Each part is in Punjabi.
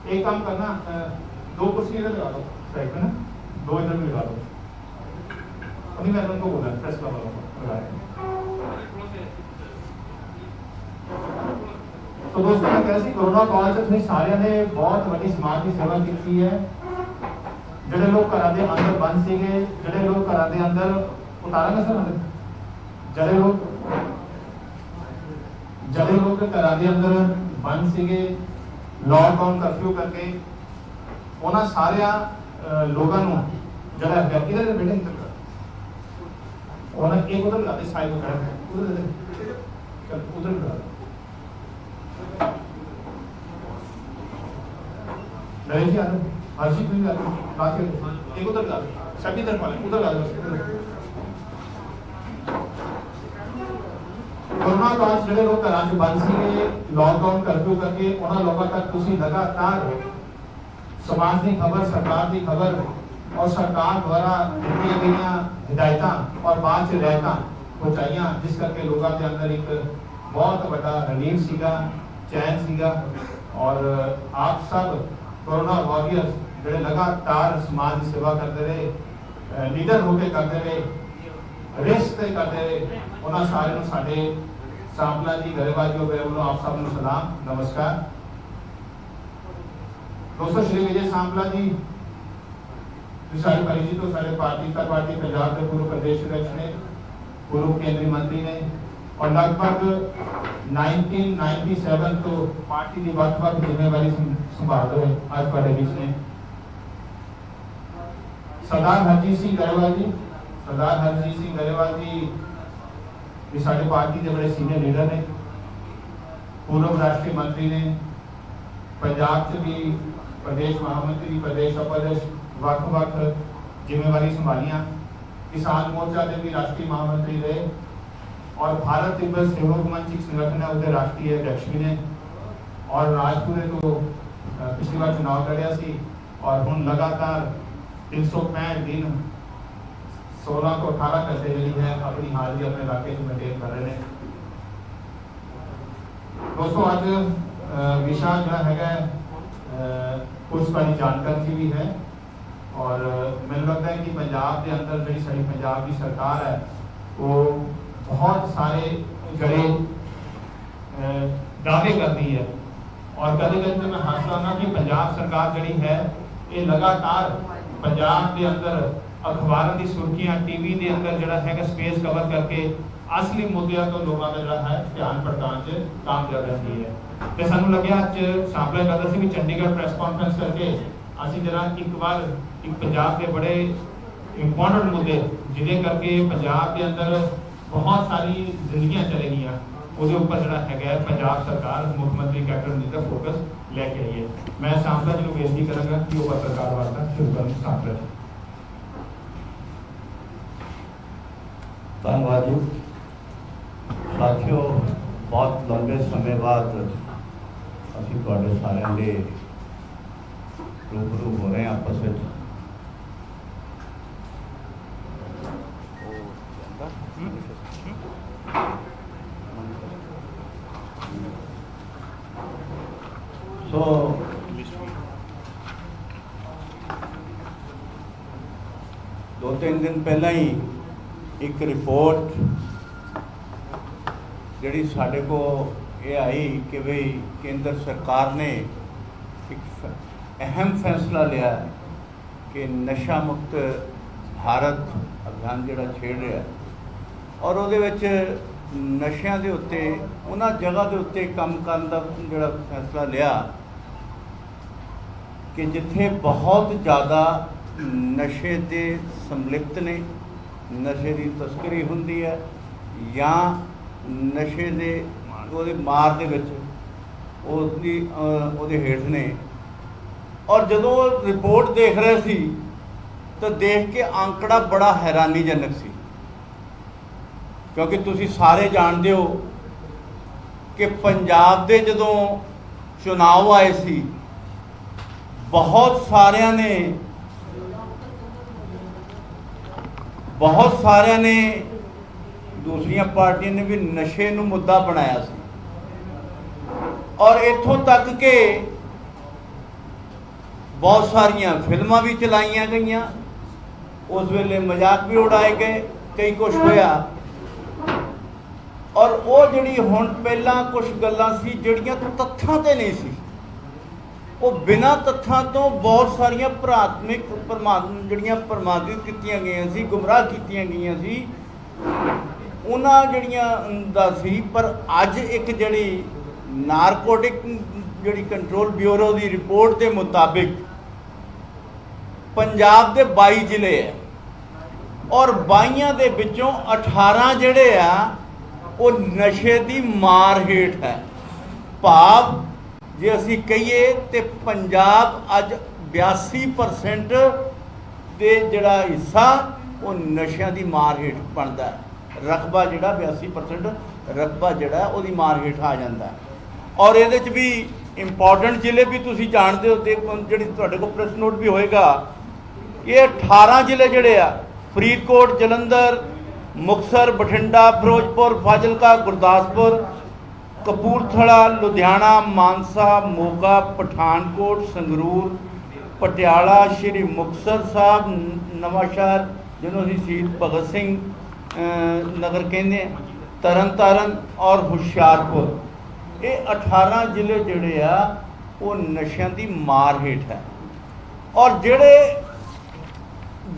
एक काम करना, दो कुर्सी इधर लगा दो साइड में ना, दो इधर भी लगा दो। अभी मैंने उनको बोला प्रेस क्लब वालों को लगाया। तो दोस्तों मैं कह सी कोरोना काल च तुसीं सारिਆਂ ने बहुत बड़ी समाज की सेवा की है। ਜਿਹੜੇ ਲੋਕ ਘਰਾਂ ਦੇ ਅੰਦਰ ਬੰਦ ਸੀਗੇ, ਜਿਹੜੇ ਲੋਕ ਘਰਾਂ ਦੇ ਅੰਦਰ ਉਤਾਰਾਂਗੇ ਸਰ, ਜਿਹੜੇ ਲੋਕ ਘਰਾਂ ਦੇ ਅੰਦਰ ਬੰਦ ਸੀਗੇ लॉकडाउन कर्फ्यू करके, उन्होंने सारे लोगों जरा किधर बेटे उन्हें एक उधर लगा दे, साइड में उधर लगा नरेश जी, हर्षी तुम एक उधर लगा दो, सभी तरफ वाले उधर लगा दो। कोरोना काल जो लोग घर च बंद से लॉकडाउन कर्फ्यू करके उन्होंने लोगों तक तुसीं लगातार समाज की खबर, सरकार की खबर और सरकार द्वारा दी गई हिदायत और बाद च रियायत पहुँचाइया, जिस करके लोगों के अंदर एक बहुत बड़ा रिलीफ सीगा, चैन सीगा। और आप सब कोरोना वॉरियर्स जो लगातार समाज की सेवा करते रहे, लीडर होकर करते रहे, रिस्क करते रहे, उन्होंने सारे साडे सांपला जी गरेवाल जी मेरे वालों आप सबको सलाम, नमस्कार। दोस्तों श्री विजय सांपला जी सारे परिचित हो, सारे पार्टी पंजाब के पूर्व प्रदेश अध्यक्ष ने, पूर्व केंद्रीय मंत्री ने और लगभग 1997 तो पार्टी की वक्त जिम्मेवारी संभाल रहे आज बड़े बीच ने। सरदार हरजीत सिंह गरेवाल जी साड़ी पार्टी के बड़े सीनियर लीडर ने, पूर्व राष्ट्रीय मंत्री ने, पंजाब च भी प्रदेश महामंत्री, प्रदेश उपाध्यक्ष, वक् जिम्मेवारी संभालियां, किसान मोर्चा के भी राष्ट्रीय महामंत्री रहे और भारत तिब्बत सहयोग मंच एक संगठन है उसके राष्ट्रीय अध्यक्ष भी ने। और राजपुरे तो पिछली बार चुनाव लड़िया सी और हम लगातार 365 दिन 16 को 18 करते रही है अपनी हाजिरी अपने इलाके में मेंटेन कर रहे हैं। दोस्तों आज विषय जो है कुछ सारी जानकारी भी है और मैंने लगता है कि पंजाब के अंदर जी सारी पंजाब की सरकार है वो बहुत सारे जड़े दावे करती है और कभी कभी मैं हंसता हूँ कि पंजाब सरकार जड़ी है ये लगातार पंजाब के अंदर अखबारों की सुर्खियां, टीवी के अंदर जड़ा है स्पेस कवर करके असली मुद्दों तो लोगों का जड़ा है ध्यान भटकाने काम कर रही है। तो सानू लगे अज सांपला करता सी भी चंडीगढ़ प्रेस कॉन्फ्रेंस करके असी जरा एक बार एक पंजाब के बड़े इंपॉर्टेंट मुद्दे जिन्हें करके पंजाब के अंदर बहुत सारी जिंदगियां चलेगियां उसके ऊपर जड़ा है पंजाब सरकार मुख्यमंत्री कैप्टन अमरिंदर का फोकस लेके आई है। मैं सांपला जी को बेनती करूंगा कि वो पत्रकार वार्ता शुरू करें। सांपला जी धन्यवाद जी। साथियों बहुत लंबे समय बाद असी तुहाडे सारिਆਂ ਦੇ रूबरू हो रहे हैं आपस में। सो दो तीन दिन पहला ही एक रिपोर्ट जी साढ़े को ये आई कि भाई केंद्र सरकार ने एक अहम फैसला लिया कि नशा मुक्त भारत अभियान जोड़ा छेड़ रहा है और वो नशिया के उत्ते उन्होंने जगह के उत्ते काम करने का जोड़ा फैसला लिया कि जिथे बहुत ज़्यादा नशे के संलिप्त ने, नशे की तस्करी होंदी है या नशे के मार दे हेठ ने। और जदों रिपोर्ट देख रहे सी तो देख के आंकड़ा बड़ा हैरानीजनक सी, क्योंकि तुसी सारे जानते हो कि पंजाब दे जदों चुनाव आए सी बहुत सारिया ने दूसरिया पार्टियां ने भी नशे नूं मुद्दा बनाया सी और इत्थों तक के बहुत सारिया फिल्मां भी चलाइया गई, उस वेले मजाक भी उड़ाए गए, कई कुछ होया। और वो जिहड़ी हुण पहलां कुछ गल्लां सी जिहड़ियां तत्थां ते नहीं सी, वो बिना तत्थां तो बहुत सारिया भरात्मिक जिहड़ियां प्रमाणित कीतियां गईयां सी, गुमराह कीतियां गईयां सी, उन्हां जिहड़ियां दा सी। पर अज एक जिहड़ी नारकोटिक जिहड़ी कंट्रोल ब्यूरो की रिपोर्ट के मुताबिक पंजाब के 22 जिले है और 22 दे विचों 18 जिहड़े आ वो नशे की मार हेठ है। भाव जे असी कहिए तो पंजाब अज 82% दे जिहड़ा हिस्सा वो नशियां की मार हेठ बनता है। रकबा जिहड़ा 82% रकबा जिहड़ा उहदी मार हेठ आ जाता है। और ये भी इंपॉर्टेंट जिले भी तुसी जानते हो, जी तुहाडे कोल प्रेस नोट भी होएगा, ये 18 जिले जिहड़े आ फरीदकोट, जलंधर, मुक्तसर, बठिंडा, फिरोजपुर, फाजिलका, गुरदासपुर, कपूरथला, लुधियाना, मानसा, मोगा, पठानकोट, संगरूर, पटियाला, श्री मुक्तसर साहब, नवांशहर जिन्हों असीं शहीद भगत सिंह नगर कहते हैं, तरन तारण और हुशियारपुर, ये 18 जिले जिहड़े आ वो नशियां दी मार हेठ है। और जिहड़े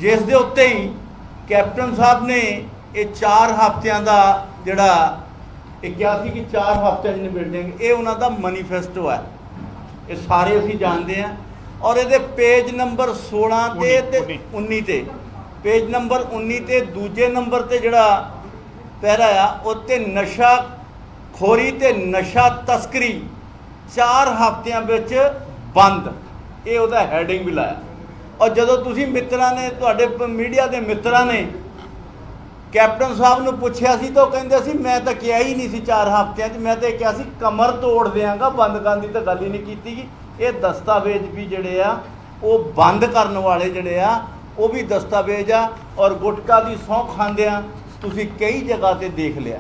जिस दे उत्ते ही कैप्टन साहब ने ये 4 हफ्तियां दा जिहड़ा क्या सी कि 4 हफ्तियां निबेड़ देंगे, ये उन्हां दा मैनीफेस्टो है, ये सारे असीं जानते हैं। और ये पेज नंबर 16 ते 19 ते, पेज नंबर 19 ते दूजे नंबर ते जिहड़ा पैरा आ उत्ते नशा खोरी ते नशा तस्करी 4 हफ्तियां विच बंद, ये उहदा हैडिंग भी लाया। और जदों तुसीं मित्तरां ने तुहाडे मीडिया के मित्तरां ने कैप्टन साहब नूं पुछया सी तो कहिंदे सी मैं तो किया ही नहीं सी 4 हफ्तियां च, मैं तो कहा सी कमर तोड़ देंगा, बंद करन दी तो गल ही नहीं कीती। ये दस्तावेज भी जिहड़े आ वो बंद करन वाले जिहड़े आ वो भी दस्तावेज आ। और गुटका की सौं खांदियां तुसीं कई जगह ते देख लिया।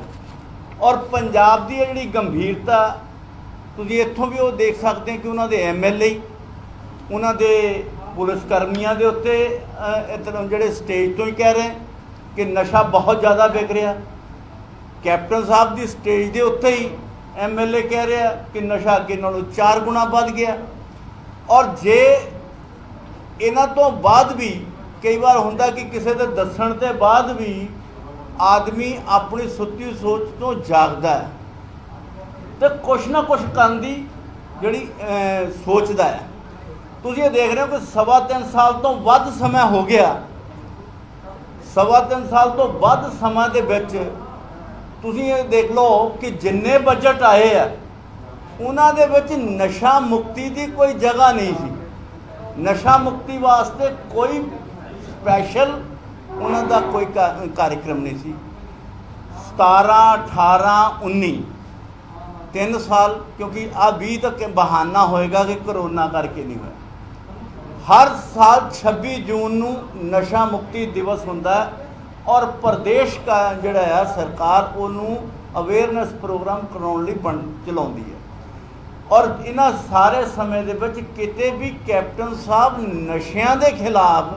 और पंजाब की जिहड़ी गंभीरता तुसीं इत्थों भी वो देख सकते हैं कि उन्होंने MLA उन्होंने पुलिस कर्मियों के उत्ते जिहड़े स्टेज तो ही कह रहे हैं कि नशा बहुत ज़्यादा बिक रहा। कैप्टन साहब की स्टेज के उत्ते ही MLA कह रहा कि नशा अगे नालों 4 गुना बढ़ गया। और जे इन्हां तो बाद भी कई बार हुंदा कि किसी के दस्सण ते बाद भी आदमी अपनी सुती सोच तो जागदा है तो कुछ ना कुछ करन दी जिहड़ी सोचदा है। तुसीं ये देख रहे हो कि 3.25 साल तो वध समय हो गया, 3.25 साल तो वध समय दे विच तुसीं ये देख लो कि जिन्ने बजट आए आ उन्हां दे विच नशा मुक्ति की कोई जगह नहीं सी। नशा मुक्ति वास्ते कोई स्पैशल उन्हां दा कोई कार्यक्रम नहीं सी। 17, 18, 19 3 साल, क्योंकि आ 20 तक बहाना होएगा कि करोना करके नहीं होया। हर साल 26 जून नूं नशा मुक्ति दिवस हुंदा है और प्रदेश का जिहड़ा है सरकार उन्होंने अवेयरनेस प्रोग्राम कराउण लई चलाउंदी है। और इन्हां सारे समय दे विच किते भी कैप्टन साहब नशियां दे खिलाफ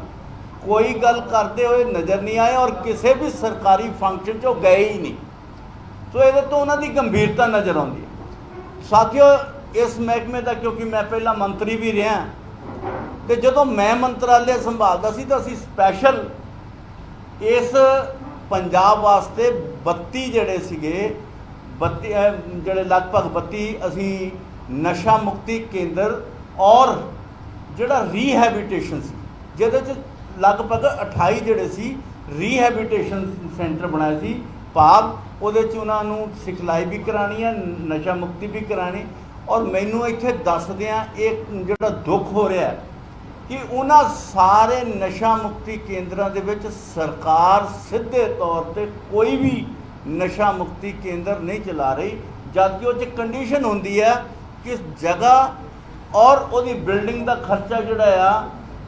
कोई गल करते हुए नज़र नहीं आए और किसी भी सरकारी फंक्शन चो गए ही नहीं। सो ये तो उन्होंने गंभीरता नज़र आती है। साथियों, इस महकमे का क्योंकि मैं पहला मंत्री भी रहा तो जो मैं मंत्रालय संभालता सी तो असी स्पैशल इस पंजाब वास्ते 32 जिहड़े सीगे 32 जिहड़े लगभग 32 असी नशा मुक्ति केंद्र और जिहड़ा रीहैबिटेशन सी जिहदे लगभग 28 जिहड़े सी रीहैबिटेशन सेंटर बनाए सी। भाव उहदे च उन्हां नूं सिखलाई भी करानी है, नशा मुक्ति भी करानी। और मैनू इत्थे दसदियां एक जिहड़ा दुख हो रहा है कि उन्हां सारे नशा मुक्ति केंद्रां दे विच सरकार सीधे तौर पे कोई भी नशा मुक्ति केंद्र नहीं चला रही, जबकि उह च कंडीशन हुंदी है कि जगह और उहदी बिल्डिंग का खर्चा जिहड़ा आ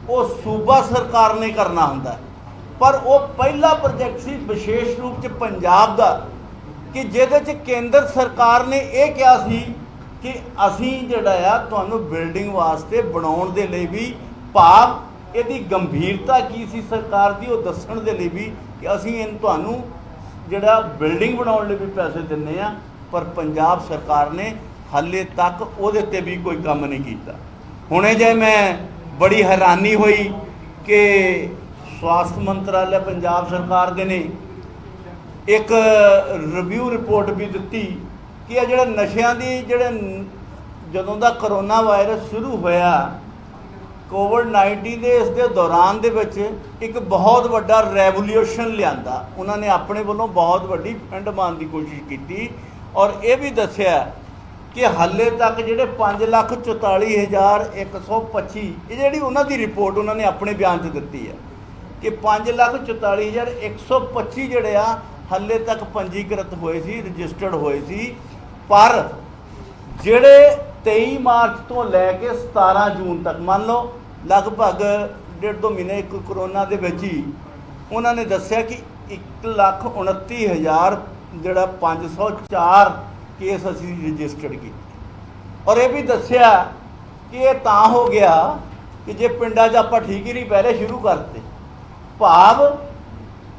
वो सूबा सरकार ने करना हुंदा है। पर वो पहला प्रोजेक्ट सी विशेष रूप से पंजाब का कि जिहदे च केंद्र सरकार ने यह कहा सी कि असी जिहड़ा आ तुहानूं बिल्डिंग वास्ते बनाउण दे लई भी ਭਾਵ ਇਹਦੀ ਗੰਭੀਰਤਾ ਕੀ ਸੀ ਸਰਕਾਰ ਦੀ, ਉਹ ਦੱਸਣ ਦੇ ਲਈ ਵੀ ਕਿ ਅਸੀਂ ਤੁਹਾਨੂੰ ਜਿਹੜਾ ਬਿਲਡਿੰਗ ਬਣਾਉਣ ਲਈ ਵੀ ਪੈਸੇ ਦਿੰਦੇ ਆ, ਪਰ ਪੰਜਾਬ ਸਰਕਾਰ ਨੇ ਹਾਲੇ ਤੱਕ ਉਹਦੇ ਤੇ ਵੀ ਕੋਈ ਕੰਮ ਨਹੀਂ ਕੀਤਾ। ਹੁਣੇ ਜੇ ਮੈਂ ਬੜੀ ਹੈਰਾਨੀ ਹੋਈ ਕਿ ਸਵਾਸਥ ਮੰਤਰਾਲੇ ਪੰਜਾਬ ਸਰਕਾਰ ਦੇ ਨੇ ਇੱਕ ਰਿਵਿਊ ਰਿਪੋਰਟ ਵੀ ਦਿੱਤੀ ਕਿ ਇਹ ਜਿਹੜੇ ਨਸ਼ਿਆਂ ਦੀ ਜਦੋਂ ਦਾ ਕਰੋਨਾ ਵਾਇਰਸ ਸ਼ੁਰੂ ਹੋਇਆ ਕੋਵਿਡ-19 ਦੇ ਇਸ ਦੇ ਦੌਰਾਨ ਦੇ ਵਿੱਚ ਇੱਕ ਬਹੁਤ ਵੱਡਾ ਰੈਵੋਲੂਸ਼ਨ ਲਿਆਂਦਾ। ਉਹਨਾਂ ਨੇ ਆਪਣੇ ਵੱਲੋਂ ਬਹੁਤ ਵੱਡੀ ਫੰਡ ਮਾਰਨ ਦੀ ਕੋਸ਼ਿਸ਼ ਕੀਤੀ ਔਰ ਇਹ ਵੀ ਦੱਸਿਆ ਕਿ ਹਾਲੇ ਤੱਕ ਜਿਹੜੇ 5,44,125 ਇਹ ਜਿਹੜੀ ਉਹਨਾਂ ਦੀ ਰਿਪੋਰਟ ਉਹਨਾਂ ਨੇ ਆਪਣੇ ਬਿਆਨ 'ਚ ਦਿੱਤੀ ਹੈ ਕਿ 5,44,125 ਜਿਹੜੇ ਆ ਹਾਲੇ ਤੱਕ ਪੰਜੀਕ੍ਰਿਤ ਹੋਏ ਸੀ, ਰਜਿਸਟਰਡ ਹੋਏ ਸੀ, ਪਰ ਜਿਹੜੇ 23 ਮਾਰਚ ਤੋਂ ਲੈ ਕੇ 17 ਜੂਨ ਤੱਕ ਮੰਨ ਲਓ ਲਗਭਗ 1.5 ਮਹੀਨੇ ਇੱਕ ਕਰੋਨਾ ਦੇ ਵਿੱਚ ਹੀ ਉਹਨਾਂ ਨੇ ਦੱਸਿਆ ਕਿ 1,29,000 ਜਿਹੜਾ 504 ਕੇਸ ਅਸੀਂ ਰਜਿਸਟਰਡ ਕੀਤੇ ਔਰ ਇਹ ਵੀ ਦੱਸਿਆ ਕਿ ਇਹ ਤਾਂ ਹੋ ਗਿਆ ਕਿ ਜੇ ਪਿੰਡਾਂ 'ਚ ਆਪਾਂ ਠੀਕਰੀ ਪਹਿਰੇ ਸ਼ੁਰੂ ਕਰਤੇ, ਭਾਵ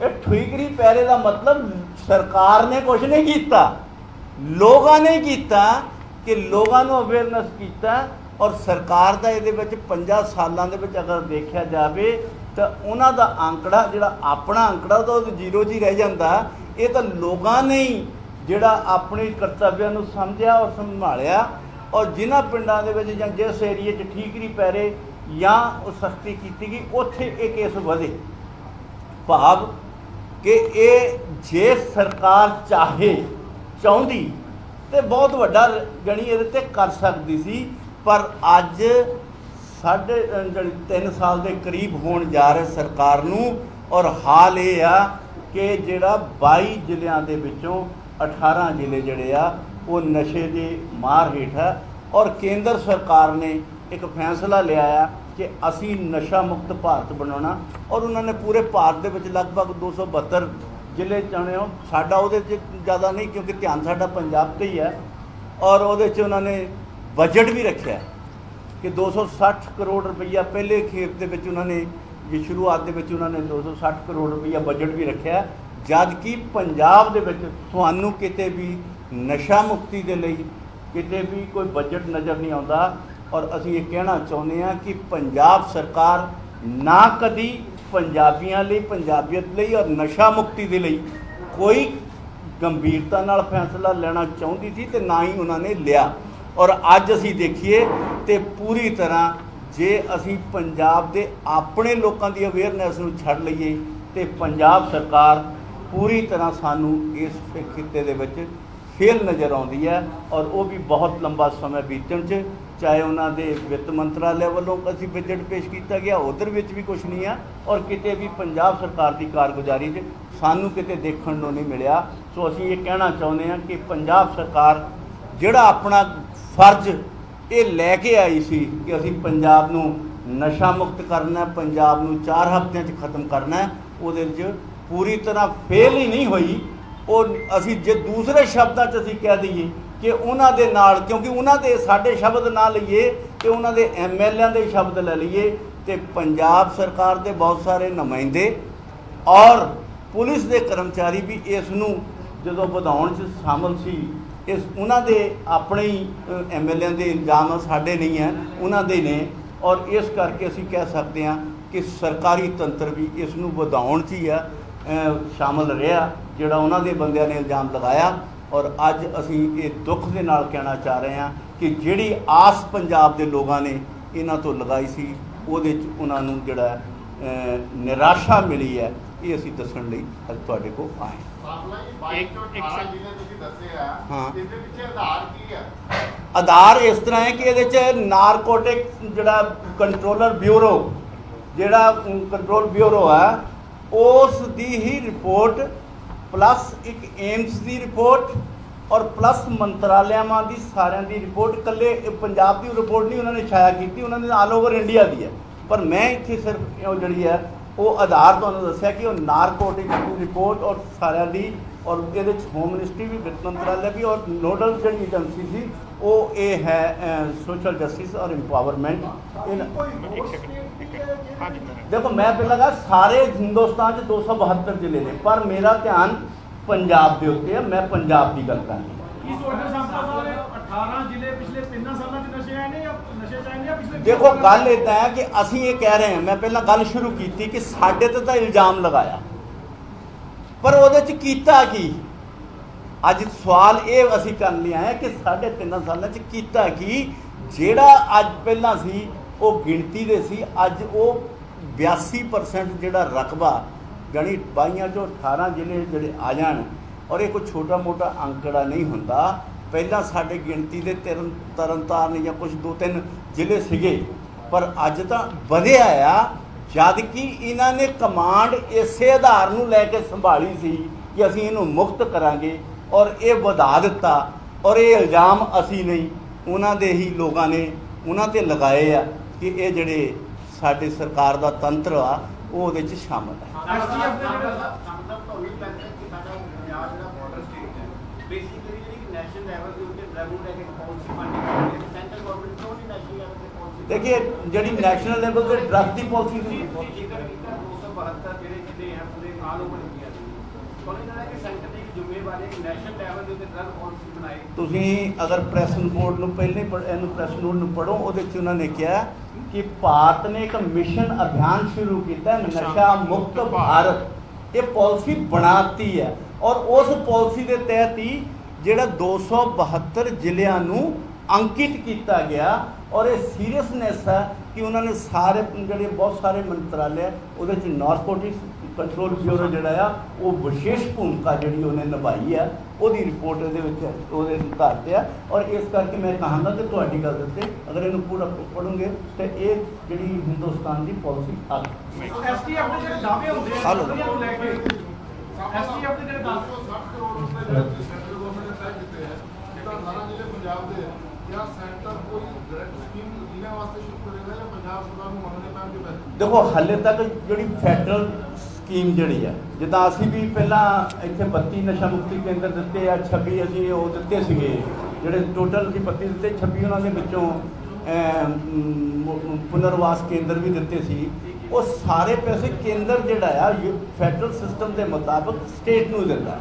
ਇਹ ਠੀਕਰੀ ਪਹਿਰੇ ਦਾ ਮਤਲਬ ਸਰਕਾਰ ਨੇ ਕੁਝ ਨਹੀਂ ਕੀਤਾ, ਲੋਕਾਂ ਨੇ ਕੀਤਾ ਕਿ ਲੋਕਾਂ ਨੂੰ ਅਵੇਅਰਨੈਸ ਕੀਤਾ ਔਰ ਸਰਕਾਰ ਦਾ ਇਹਦੇ ਵਿੱਚ 50 ਸਾਲਾਂ ਦੇ ਵਿੱਚ ਅਗਰ ਦੇਖਿਆ ਜਾਵੇ ਤਾਂ ਉਹਨਾਂ ਦਾ ਅੰਕੜਾ ਜਿਹੜਾ ਆਪਣਾ ਅੰਕੜਾ ਤਾਂ ਉਹ ਜ਼ੀਰੋ 'ਚ ਹੀ ਰਹਿ ਜਾਂਦਾ। ਇਹ ਤਾਂ ਲੋਕਾਂ ਨੇ ਹੀ ਜਿਹੜਾ ਆਪਣੇ ਕਰਤੱਵਿਆਂ ਨੂੰ ਸਮਝਿਆ ਔਰ ਸੰਭਾਲਿਆ ਔਰ ਜਿਨ੍ਹਾਂ ਪਿੰਡਾਂ ਦੇ ਵਿੱਚ ਜਾਂ ਜਿਸ ਏਰੀਏ 'ਚ ਠੀਕਰੀ ਪੈਰੇ ਜਾਂ ਉਹ ਸਖਤੀ ਕੀਤੀ ਗਈ ਉੱਥੇ ਇਹ ਕੇਸ ਵਧੇ। ਭਾਵ ਕਿ ਇਹ ਜੇ ਸਰਕਾਰ ਚਾਹੁੰਦੀ ਤੇ ਬਹੁਤ ਵੱਡਾ ਜਾਣੀ ਇਹਦੇ ਤੇ ਕਰ ਸਕਦੀ ਸੀ, ਪਰ ਅੱਜ 3.5 ਸਾਲ ਦੇ ਕਰੀਬ ਹੋਣ ਜਾ ਰਹੇ ਸਰਕਾਰ ਨੂੰ ਔਰ ਹਾਲ ਇਹ ਆ ਕਿ ਜਿਹੜਾ 22 ਜ਼ਿਲ੍ਹਿਆਂ ਦੇ ਵਿੱਚੋਂ 18 ਜ਼ਿਲ੍ਹੇ ਜਿਹੜੇ ਆ ਉਹ ਨਸ਼ੇ ਦੀ ਮਾਰ ਹੇਠ ਹੈ ਔਰ ਕੇਂਦਰ ਸਰਕਾਰ ਨੇ ਇੱਕ ਫੈਸਲਾ ਲਿਆ ਆ ਕਿ ਅਸੀਂ ਨਸ਼ਾ ਮੁਕਤ ਭਾਰਤ ਬਣਾਉਣਾ ਔਰ ਉਹਨਾਂ ਨੇ ਪੂਰੇ ਭਾਰਤ ਦੇ ਵਿੱਚ ਲਗਭਗ 272 ਜ਼ਿਲ੍ਹੇ ਚਾਹੁੰਦੇ ਹੋ। ਸਾਡਾ ਉਹਦੇ 'ਚ ਜ਼ਿਆਦਾ ਨਹੀਂ ਕਿਉਂਕਿ ਧਿਆਨ ਸਾਡਾ ਪੰਜਾਬ 'ਤੇ ਹੀ ਹੈ ਔਰ ਉਹਦੇ 'ਚ ਉਹਨਾਂ ਨੇ ਬਜਟ ਵੀ ਰੱਖਿਆ ਕਿ 260 ਕਰੋੜ ਰੁਪਈਆ ਪਹਿਲੇ ਖੇਪ ਦੇ ਵਿੱਚ ਉਹਨਾਂ ਨੇ ਜੇ ਸ਼ੁਰੂਆਤ ਦੇ ਵਿੱਚ ਉਹਨਾਂ ਨੇ 260 ਕਰੋੜ ਰੁਪਈਆ ਬਜਟ ਵੀ ਰੱਖਿਆ, ਜਦ ਕਿ ਪੰਜਾਬ ਦੇ ਵਿੱਚ ਤੁਹਾਨੂੰ ਕਿਤੇ ਵੀ ਨਸ਼ਾ ਮੁਕਤੀ ਦੇ ਲਈ ਕਿਤੇ ਵੀ ਕੋਈ ਬਜਟ ਨਜ਼ਰ ਨਹੀਂ ਆਉਂਦਾ। ਔਰ ਅਸੀਂ ਇਹ ਕਹਿਣਾ ਚਾਹੁੰਦੇ ਹਾਂ ਕਿ ਪੰਜਾਬ ਸਰਕਾਰ ਨਾ ਕਦੀ ਪੰਜਾਬੀਆਂ ਲਈ, ਪੰਜਾਬੀਅਤ ਲਈ ਔਰ ਨਸ਼ਾ ਮੁਕਤੀ ਦੇ ਲਈ ਕੋਈ ਗੰਭੀਰਤਾ ਨਾਲ ਫੈਸਲਾ ਲੈਣਾ ਚਾਹੁੰਦੀ ਸੀ ਤੇ ਨਾ ਹੀ ਉਹਨਾਂ ਨੇ ਲਿਆ। ਔਰ ਅੱਜ ਅਸੀਂ ਦੇਖੀਏ ਤੇ ਪੂਰੀ ਤਰ੍ਹਾਂ ਜੇ ਅਸੀਂ ਪੰਜਾਬ ਦੇ ਆਪਣੇ ਲੋਕਾਂ ਦੀ ਅਵੇਅਰਨੈਸ ਨੂੰ ਛੱਡ ਲਈਏ ਤੇ ਪੰਜਾਬ ਸਰਕਾਰ ਪੂਰੀ ਤਰ੍ਹਾਂ ਸਾਨੂੰ ਇਸ ਖਿੱਤੇ ਦੇ ਵਿੱਚ ਫੇਲ ਨਜ਼ਰ ਆਉਂਦੀ ਹੈ ਔਰ ਉਹ ਵੀ ਬਹੁਤ ਲੰਬਾ ਸਮਾਂ ਬੀਤਣ 'ਚ, ਚਾਹੇ ਉਹਨਾਂ ਦੇ ਵਿੱਤ ਮੰਤਰਾਲੇ ਵੱਲੋਂ ਅਸੀਂ ਬਜਟ ਪੇਸ਼ ਕੀਤਾ ਗਿਆ ਉਧਰ ਵਿੱਚ ਵੀ ਕੁਝ ਨਹੀਂ ਆ ਔਰ ਕਿਤੇ ਵੀ ਪੰਜਾਬ ਸਰਕਾਰ ਦੀ ਕਾਰਗੁਜ਼ਾਰੀ 'ਚ ਸਾਨੂੰ ਕਿਤੇ ਦੇਖਣ ਨੂੰ ਨਹੀਂ ਮਿਲਿਆ। ਸੋ ਅਸੀਂ ਇਹ ਕਹਿਣਾ ਚਾਹੁੰਦੇ ਹਾਂ ਕਿ ਪੰਜਾਬ ਸਰਕਾਰ ਜਿਹੜਾ ਆਪਣਾ ਫਰਜ਼ ਇਹ ਲੈ ਕੇ ਆਈ ਸੀ ਕਿ ਅਸੀਂ ਪੰਜਾਬ ਨੂੰ ਨਸ਼ਾ ਮੁਕਤ ਕਰਨਾ, ਪੰਜਾਬ ਨੂੰ 4 ਹਫ਼ਤਿਆਂ 'ਚ ਖਤਮ ਕਰਨਾ, ਉਹਦੇ 'ਚ ਪੂਰੀ ਤਰ੍ਹਾਂ ਫੇਲ ਹੀ ਨਹੀਂ ਹੋਈ। ਉਹ ਅਸੀਂ ਜੇ ਦੂਸਰੇ ਸ਼ਬਦਾਂ 'ਚ ਅਸੀਂ ਕਹਿ ਦਈਏ ਕਿ ਉਹਨਾਂ ਦੇ ਨਾਲ, ਕਿਉਂਕਿ ਉਹਨਾਂ ਦੇ ਸਾਡੇ ਸ਼ਬਦ ਨਾ ਲਈਏ ਤੇ ਉਹਨਾਂ ਦੇ MLA ਦੇ ਸ਼ਬਦ ਲੈ ਲਈਏ ਤੇ ਪੰਜਾਬ ਸਰਕਾਰ ਦੇ ਬਹੁਤ ਸਾਰੇ ਨੁਮਾਇੰਦੇ ਔਰ ਪੁਲਿਸ ਦੇ ਕਰਮਚਾਰੀ ਵੀ ਇਸ ਨੂੰ ਜਦੋਂ ਵਧਾਉਣ 'ਚ ਸ਼ਾਮਲ ਸੀ। ਇਸ ਉਹਨਾਂ ਦੇ ਆਪਣੇ ਹੀ MLA ਦੇ ਇਲਜ਼ਾਮ ਸਾਡੇ ਨਹੀਂ ਹੈ, ਉਹਨਾਂ ਦੇ ਨੇ ਔਰ ਇਸ ਕਰਕੇ ਅਸੀਂ ਕਹਿ ਸਕਦੇ ਹਾਂ ਕਿ ਸਰਕਾਰੀ ਤੰਤਰ ਵੀ ਇਸ ਨੂੰ ਵਧਾਉਣ 'ਚ ਹੀ ਆ ਸ਼ਾਮਲ ਰਿਹਾ ਜਿਹੜਾ ਉਹਨਾਂ ਦੇ ਬੰਦਿਆਂ ਨੇ ਇਲਜ਼ਾਮ ਲਗਾਇਆ। ਔਰ ਅੱਜ ਅਸੀਂ ਇਹ ਦੁੱਖ ਦੇ ਨਾਲ ਕਹਿਣਾ ਚਾਹ ਰਹੇ ਹਾਂ ਕਿ ਜਿਹੜੀ ਆਸ ਪੰਜਾਬ ਦੇ ਲੋਕਾਂ ਨੇ ਇਹਨਾਂ ਤੋਂ ਲਗਾਈ ਸੀ ਉਹਦੇ 'ਚ ਉਹਨਾਂ ਨੂੰ ਜਿਹੜਾ ਨਿਰਾਸ਼ਾ ਮਿਲੀ ਹੈ, ਇਹ ਅਸੀਂ ਦੱਸਣ ਲਈ ਅੱਜ ਤੁਹਾਡੇ ਕੋਲ ਆਏ। ਆਧਾਰ ਇਸ ਤਰ੍ਹਾਂ ਹੈ ਕਿ ਇਹਦੇ 'ਚ ਨਾਰਕੋਟਿਕ ਜਿਹੜਾ ਕੰਟਰੋਲਰ ਬਿਊਰੋ ਜਿਹੜਾ ਕੰਟਰੋਲ ਬਿਊਰੋ ਹੈ ਉਸ ਦੀ ਹੀ ਰਿਪੋਰਟ ਪਲੱਸ ਇੱਕ ਏਮਸ ਦੀ ਰਿਪੋਰਟ ਔਰ ਪਲੱਸ ਮੰਤਰਾਲਿਆਂ ਦੀ ਸਾਰਿਆਂ ਦੀ ਰਿਪੋਰਟ, ਇਕੱਲੇ ਪੰਜਾਬ ਦੀ ਰਿਪੋਰਟ ਨਹੀਂ ਉਹਨਾਂ ਨੇ ਛਾਇਆ ਕੀਤੀ, ਉਹਨਾਂ ਨੇ ਆਲ ਓਵਰ ਇੰਡੀਆ ਦੀ ਹੈ। ਪਰ ਮੈਂ ਇੱਥੇ ਸਿਰਫ ਉਹ ਜਿਹੜੀ ਹੈ ਉਹ ਆਧਾਰ ਤੁਹਾਨੂੰ ਦੱਸਿਆ ਕਿ ਉਹ ਨਾਰਕੋਟਿਕ ਰਿਪੋਰਟ ਔਰ ਸਾਰਿਆਂ ਦੀ ਔਰ ਇਹਦੇ 'ਚ ਹੋਮ ਮਿਨਿਸਟਰੀ ਵੀ, ਵਿੱਤ ਮੰਤਰਾਲਾ ਵੀ, ਔਰ ਨੋਡਲ ਜਿਹੜੀ ਏਜੰਸੀ ਸੀ ਉਹ ਇਹ ਹੈ ਸੋਸ਼ਲ ਜਸਟਿਸ ਔਰ ਇੰਪਾਵਰਮੈਂਟ। ਦੇਖੋ ਮੈਂ ਪਹਿਲਾਂ ਕਹਾ ਸਾਰੇ ਹਿੰਦੁਸਤਾਨ 'ਚ 272 ਜ਼ਿਲ੍ਹੇ ਨੇ, ਪਰ ਮੇਰਾ ਧਿਆਨ ਪੰਜਾਬ ਦੇ ਉੱਤੇ ਹੈ, ਮੈਂ ਪੰਜਾਬ ਦੀ ਗੱਲ ਕਰ ਰਹੀ। 18 ਜ਼ਿਲ੍ਹੇ ਪਿਛਲੇ 3 ਸਾਲਾਂ 'ਚ ਨਸ਼ੇ ਆਏ ਨੇ ਜਾਂ ਨਸ਼ੇ 'ਚ ਆਏ ਨੇ ਜਾਂ ਪਿਛਲੇ? ਦੇਖੋ ਗੱਲ ਇੱਦਾਂ ਹੈ ਕਿ ਅਸੀਂ ਇਹ ਕਹਿ ਰਹੇ ਹਾਂ, ਮੈਂ ਪਹਿਲਾਂ ਗੱਲ ਸ਼ੁਰੂ ਕੀਤੀ ਕਿ ਸਾਡੇ ਤੇ ਤਾਂ ਇਲਜ਼ਾਮ ਲਗਾਇਆ, ਪਰ ਉਹਦੇ 'ਚ ਕੀਤਾ ਕੀ? ਅੱਜ ਸਵਾਲ ਇਹ ਅਸੀਂ ਕਰਨ ਲਈ ਆਏ ਕਿ 3.5 ਸਾਲਾਂ 'ਚ ਕੀਤਾ ਕੀ? ਜਿਹੜਾ ਅੱਜ ਪਹਿਲਾਂ ਸੀ ਉਹ ਗਿਣਤੀ ਦੇ ਸੀ, ਅੱਜ ਉਹ 82% ਜਿਹੜਾ ਰਕਬਾ, ਜਾਣੀ 22 ਚੋਂ 18 ਜ਼ਿਲ੍ਹੇ ਜਿਹੜੇ ਆ ਜਾਣ, ਔਰ ਇਹ ਕੋਈ ਛੋਟਾ ਮੋਟਾ ਅੰਕੜਾ ਨਹੀਂ ਹੁੰਦਾ। ਪਹਿਲਾਂ ਸਾਡੇ ਗਿਣਤੀ ਦੇ ਤਰਨਤਾਰਨ ਜਾਂ ਕੁਝ 2-3 ਜ਼ਿਲ੍ਹੇ ਸੀਗੇ, ਪਰ ਅੱਜ ਤਾਂ ਵਧਿਆ ਆ, ਜਦ ਕਿ ਇਹਨਾਂ ਨੇ ਕਮਾਂਡ ਇਸੇ ਆਧਾਰ ਨੂੰ ਲੈ ਕੇ ਸੰਭਾਲੀ ਸੀ ਕਿ ਅਸੀਂ ਇਹਨੂੰ ਮੁਕਤ ਕਰਾਂਗੇ, ਔਰ ਇਹ ਵਧਾ ਦਿੱਤਾ। ਔਰ ਇਹ ਇਲਜ਼ਾਮ ਅਸੀਂ ਨਹੀਂ, ਉਹਨਾਂ ਦੇ ਹੀ ਲੋਕਾਂ ਨੇ ਉਹਨਾਂ 'ਤੇ ਲਗਾਏ ਆ ਕਿ ਇਹ ਜਿਹੜੇ ਸਾਡੀ ਸਰਕਾਰ ਦਾ ਤੰਤਰ ਆ ਉਹ ਉਹਦੇ 'ਚ ਸ਼ਾਮਲ ਹੈ। देखिए जी नैशनल लेवल पे ड्रग की पॉलिसी अगर प्रैस रिपोर्ट में पहले प्रैस नोट में पढ़ो उन्होंने कहा कि भारत ने एक मिशन अभियान शुरू किया नशा मुक्त भारत, ये पॉलिसी बनाती है और उस पॉलिसी के तहत ही ਜਿਹੜਾ 272 ਜ਼ਿਲ੍ਹਿਆਂ ਨੂੰ ਅੰਕਿਤ ਕੀਤਾ ਗਿਆ। और ये सीरीयसनेस है कि उन्होंने सारे ਜਿਹੜੇ बहुत सारे मंत्रालय ਉਹਦੇ 'ਚ नारकोटिक्स कंट्रोल ब्यूरो ਜਿਹੜਾ ਆ ਉਹ विशेष भूमिका ਜਿਹੜੀ ਉਹਨੇ ਨਿਭਾਈ ਆ, ਉਹਦੀ ਰਿਪੋਰਟ ਇਹਦੇ ਵਿੱਚ ਉਹਦੇ ਆਧਾਰ 'ਤੇ ਆ। ਔਰ ਇਸ ਕਰਕੇ ਮੈਂ ਕਹਾਂਗਾ ਕਿ ਤੁਹਾਡੀ ਗੱਲ ਦੇ ਉੱਤੇ ਅਗਰ ਇਹਨੂੰ ਪੂਰਾ ਪੜੋਗੇ ਤੇ ਇਹ ਜਿਹੜੀ ਹਿੰਦੁਸਤਾਨ ਦੀ ਪਾਲਿਸੀ ਆ ਐਸਟੀਐਫ ਦੇ ਜਿਹੜੇ ਦਾਅਵੇ ਹੁੰਦੇ ਆ ਉਹਨੂੰ ਲੈ ਕੇ ਐਸਟੀਐਫ ਦੇ ਜਿਹੜੇ 260 ਕਰੋੜ ਰੁਪਏ ਦੇ ਸੈਂਟਰ ਗਵਰਨਮੈਂਟ ਨੇ ਤੈਅ ਕੀਤੇ ਹੈ, ਜਿਹੜਾ 18 ਜ਼ਿਲ੍ਹੇ ਪੰਜਾਬ ਦੇ ਜਾਂ ਸੈਂਟਰ ਕੋਈ ਡਾਇਰੈਕਟ ਸਕੀਮ ਇਹਨਾਂ ਵਾਸਤੇ ਸ਼ੁਰੂ ਕਰੇਗਾ ਜਾਂ ਪੰਜਾਬ ਸਰਕਾਰ ਨੂੰ ਮੰਨਣੇ ਪੈਣਗੇ? ਦੇਖੋ ਹਾਲੇ ਤੱਕ ਜਿਹੜੀ ਫੈਡਰਲ ਸਕੀਮ ਜਿਹੜੀ ਹੈ, ਜਿੱਦਾਂ ਅਸੀਂ ਵੀ ਪਹਿਲਾਂ ਇੱਥੇ 32 ਨਸ਼ਾ ਮੁਕਤੀ ਕੇਂਦਰ ਦਿੱਤੇ ਆ, 26 ਅਸੀਂ ਉਹ ਦਿੱਤੇ ਸੀਗੇ, ਜਿਹੜੇ ਟੋਟਲ ਅਸੀਂ 32 ਦਿੱਤੇ, 26 ਉਹਨਾਂ ਦੇ ਵਿੱਚੋਂ ਪੁਨਰਵਾਸ ਕੇਂਦਰ ਵੀ ਦਿੱਤੇ ਸੀ। ਉਹ ਸਾਰੇ ਪੈਸੇ ਕੇਂਦਰ ਜਿਹੜਾ ਆ ਫੈਡਰਲ ਸਿਸਟਮ ਦੇ ਮੁਤਾਬਕ ਸਟੇਟ ਨੂੰ ਦਿੰਦਾ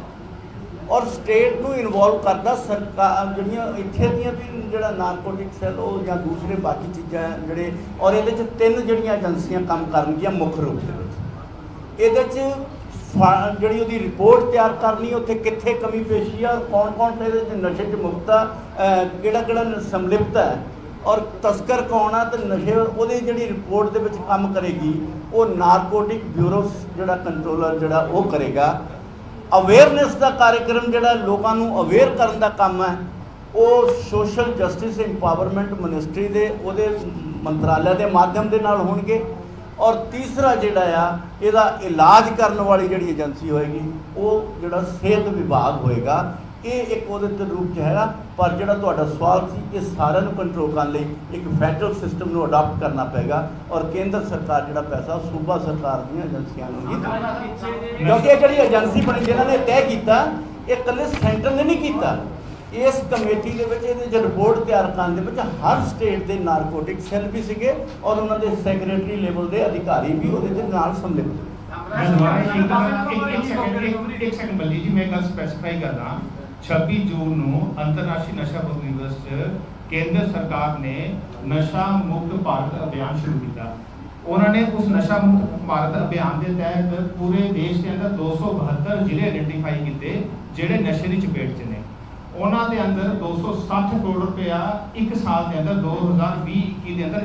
ਔਰ ਸਟੇਟ ਨੂੰ ਇਨਵੋਲਵ ਕਰਦਾ ਸਰਕਾਰ ਜਿਹੜੀਆਂ ਇੱਥੇ ਦੀਆਂ ਵੀ ਜਿਹੜਾ ਨਾਰਕੋਟਿਕ ਸੈੱਲ ਉਹ ਜਾਂ ਦੂਸਰੇ ਬਾਕੀ ਚੀਜ਼ਾਂ ਜਿਹੜੇ। ਔਰ ਇਹਦੇ 'ਚ 3 ਜਿਹੜੀਆਂ ਏਜੰਸੀਆਂ ਕੰਮ ਕਰਨਗੀਆਂ ਮੁੱਖ ਰੂਪ ਦੇ ਵਿੱਚ। ਇਹਦੇ 'ਚ ਜਿਹੜੀ ਉਹਦੀ ਰਿਪੋਰਟ ਤਿਆਰ ਕਰਨੀ, ਉੱਥੇ ਕਿੱਥੇ ਕਮੀ ਪੇਸ਼ੀ ਆ, ਕੌਣ ਇਹਦੇ 'ਚ ਨਸ਼ੇ 'ਚ ਮੁਕਤ ਆ, ਕਿਹੜਾ ਸੰਲਿਪਤ ਹੈ ਔਰ ਤਸਕਰ ਕੌਣ ਆ, ਤੇ ਨਸ਼ੇ ਉਹਦੀ ਜਿਹੜੀ ਰਿਪੋਰਟ ਦੇ ਵਿੱਚ ਕੰਮ ਕਰੇਗੀ ਉਹ ਨਾਰਕੋਟਿਕ ਬਿਊਰੋ ਜਿਹੜਾ ਕੰਟਰੋਲਰ ਜਿਹੜਾ ਉਹ ਕਰੇਗਾ। ਅਵੇਅਰਨੈਸ ਦਾ ਕਾਰਜਕ੍ਰਮ ਜਿਹੜਾ ਲੋਕਾਂ ਨੂੰ ਅਵੇਅਰ ਕਰਨ ਦਾ ਕੰਮ ਹੈ ਉਹ ਸੋਸ਼ਲ ਜਸਟਿਸ ਇੰਪਾਵਰਮੈਂਟ ਮਿਨਿਸਟਰੀ ਦੇ ਉਹਦੇ ਮੰਤਰਾਲੇ ਦੇ ਮਾਧਿਅਮ ਦੇ ਨਾਲ ਹੋਣਗੇ। ਔਰ ਤੀਸਰਾ ਜਿਹੜਾ ਆ ਇਹਦਾ ਇਲਾਜ ਕਰਨ ਵਾਲੀ ਜਿਹੜੀ ਏਜੰਸੀ ਹੋਏਗੀ ਉਹ ਜਿਹੜਾ ਸਿਹਤ ਵਿਭਾਗ ਹੋਏਗਾ। ਇਹ ਇੱਕ ਉਹਦੇ ਤੇ ਰੂਪ 'ਚ ਹੈਗਾ, ਪਰ ਜਿਹੜਾ ਤੁਹਾਡਾ ਸਵਾਲ ਸੀ ਇਹ ਸਾਰਿਆਂ ਨੂੰ ਕੰਟਰੋਲ ਕਰਨ ਲਈ ਇੱਕ ਫੈਡਰਲ ਸਿਸਟਮ ਨੂੰ ਅਡਾਪਟ ਕਰਨਾ ਪਏਗਾ ਔਰ ਕੇਂਦਰ ਸਰਕਾਰ ਜਿਹੜਾ ਪੈਸਾ ਸੂਬਾ ਸਰਕਾਰ ਦੀਆਂ ਏਜੰਸੀਆਂ ਨੂੰ ਹੀ ਦੇਣਾ, ਕਿਉਂਕਿ ਇਹ ਜਿਹੜੀ ਏਜੰਸੀ ਬਣੀ ਜਿਹਨਾਂ ਨੇ ਤੈਅ ਕੀਤਾ ਇਹ ਇਕੱਲੇ ਸੈਂਟਰ ਨੇ ਨਹੀਂ ਕੀਤਾ। ਇਸ ਕਮੇਟੀ ਦੇ ਵਿੱਚ ਇਹਦੇ ਜੋ ਰਿਪੋਰਟ ਤਿਆਰ ਕਰਨ ਦੇ ਵਿੱਚ ਹਰ ਸਟੇਟ ਦੇ ਨਾਰਕੋਟਿਕ ਸੈੱਲ ਵੀ ਸੀਗੇ ਔਰ ਉਹਨਾਂ ਦੇ ਸੈਕਟਰੀ ਲੈਵਲ ਦੇ ਅਧਿਕਾਰੀ ਵੀ ਉਹਦੇ ਦੇ ਨਾਲ ਸੰਮਿਲਿਤ। ਇੱਕ ਸੈਕਿੰਡ ਬੱਲੀ ਜੀ, ਮੈਂ ਗੱਲ ਸਪੈਸੀਫਾਈ ਕਰਦਾ। 26 ਜੂਨ ਨੂੰ ਅੰਤਰਰਾਸ਼ਟਰੀ ਨਸ਼ਾ ਮੁਕਤ ਦਿਵਸ 'ਚ ਕੇਂਦਰ ਸਰਕਾਰ ਨੇ ਨਸ਼ਾ ਮੁਕਤ ਭਾਰਤ ਅਭਿਆਨ ਸ਼ੁਰੂ ਕੀਤਾ। ਉਹਨਾਂ ਨੇ ਉਸ ਨਸ਼ਾ ਮੁਕਤ ਭਾਰਤ ਅਭਿਆਨ ਦੇ ਤਹਿਤ ਪੂਰੇ ਦੇਸ਼ ਦੇ ਅੰਦਰ 272 ਜ਼ਿਲ੍ਹੇ ਆਇਡੈਂਟੀਫਾਈ ਕੀਤੇ ਜਿਹੜੇ ਨਸ਼ੇ ਦੀ ਚਪੇਟ 'ਚ ਨੇ। ਉਹਨਾਂ ਦੇ ਅੰਦਰ 260 ਕਰੋੜ ਰੁਪਇਆ ਇੱਕ ਸਾਲ ਦੇ ਅੰਦਰ 2020-21 ਦੇ ਅੰਦਰ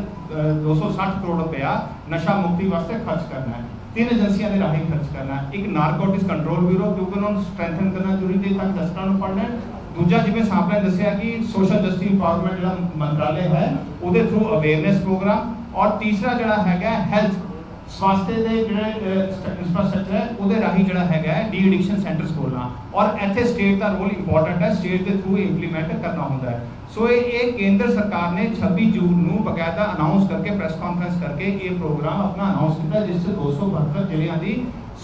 260 ਕਰੋੜ ਰੁਪਇਆ ਨਸ਼ਾ ਮੁਕਤੀ ਵਾਸਤੇ ਖਰਚ ਕਰਨਾ ਹੈ। 3 ਏਜੰਸੀਆਂ ਦੇ ਰਾਹੀਂ ਖਰਚ ਕਰਨਾ। ਇੱਕ ਨਾਰਕੋਟਿਕਸ ਕੰਟਰੋਲ ਬਿਊਰੋ, ਕਿਉਂਕਿ ਉਹਨਾਂ ਨੂੰ ਸਟਰੈਂਥਨ ਕਰਨਾ ਜ਼ਰੂਰੀ ਤੇ ਤੱਕ ਦਸਤਾਂ ਨੂੰ ਪੜ੍ਹਨਾ। ਦੂਜਾ ਜਿਵੇਂ ਸਾਹਿਬ ਨੇ ਦੱਸਿਆ ਕਿ ਸੋਸ਼ਲ ਜਸਟਿਸ ਇੰਪਾਵਰਮੈਂਟ ਜਿਹੜਾ ਮੰਤਰਾਲੇ ਹੈ ਉਹਦੇ ਥਰੂ ਅਵੇਅਰਨੈਸ ਪ੍ਰੋਗਰਾਮ। ਔਰ ਤੀਸਰਾ ਜਿਹੜਾ ਹੈਗਾ ਹੈਲਥ ਸਵਾਸਥਯ ਦੇ ਜਿਹੜੇ ਇੰਫਰਾਸਟ੍ਰਕਚਰ ਹੈ ਉਹਦੇ ਰਾਹੀਂ ਜਿਹੜਾ ਹੈਗਾ ਡੀ ਐਡਿਕਸ਼ਨ ਸੈਂਟਰਸ ਖੋਲ੍ਹਣਾ, ਔਰ ਇੱਥੇ ਸਟੇਟ ਦਾ ਰੋਲ ਇੰਪੋਰਟੈਂਟ ਹੈ, ਸਟੇਟ ਦੇ ਥਰੂ ਇੰਪਲੀਮੈਂਟ ਕਰਨਾ ਹੁੰਦਾ ਹੈ। ਸੋ ਇਹ ਕੇਂਦਰ ਸਰਕਾਰ ਨੇ 26 ਜੂਨ ਨੂੰ ਬਕਾਇਦਾ ਅਨਾਉਂਸ ਕਰਕੇ ਪ੍ਰੈਸ ਕਾਨਫਰੰਸ ਕਰਕੇ ਇਹ ਪ੍ਰੋਗਰਾਮ ਆਪਣਾ ਅਨਾਉਂਸ ਕੀਤਾ, ਜਿਸ 'ਚ 272 ਜ਼ਿਲ੍ਹਿਆਂ ਦੀ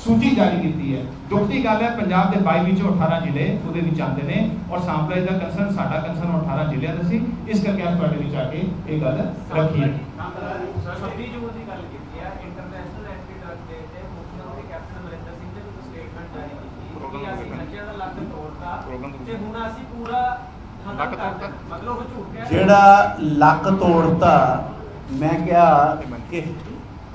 ਸੂਚੀ ਜਾਰੀ ਕੀਤੀ ਹੈ। ਦੁੱਖ ਦੀ ਗੱਲ ਹੈ ਪੰਜਾਬ ਦੇ 22 ਵਿੱਚੋਂ 18 ਜ਼ਿਲ੍ਹੇ ਉਹਦੇ ਵਿੱਚ ਆਉਂਦੇ ਨੇ, ਔਰ ਸਾਂਪਲਾਈ ਦਾ ਕੰਸਰਨ ਸਾਡਾ ਕੰਸਰਨ 18 ਜ਼ਿਲ੍ਹਿਆਂ ਦਾ ਸੀ, ਇਸ ਕਰਕੇ ਅੱਜ ਤੁਹਾਡੇ ਵਿੱਚ ਆ ਕੇ ਇਹ ਗੱਲ ਰੱਖੀ ਹੈ। 26 ਜੂਨ ਦੀ ਗੱਲ ਕੀਤੀ ਹੈ, ਇੰਟਰਨੈਸ਼ਨਲ ਐਂਟੀ ਡਰਗ ਡੇ ਤੇ ਮੁੱਖ ਮੰਤਰੀ ਕੈਪਟਨ ਅਮਰਿੰਦਰ ਸਿੰਘ ਨੇ ਇੱਕ ਸਟੇਟਮੈਂਟ ਜਾਰੀ ਕੀਤੀ ਕਿ ਅਸੀਂ ਨਸ਼ਿਆਂ ਦਾ ਲੱਕ ਤੋੜਤਾ ਤੇ ਹੁਣ ਅਸੀਂ ਪੂਰਾ ਖਤਮ ਕਰਤਾ, ਮਤਲਬ ਉਹ ਝੂਠ ਹੈ ਜਿਹੜਾ ਲੱਕ ਤੋੜਤਾ। ਮੈਂ ਕਿਹਾ ਕਿ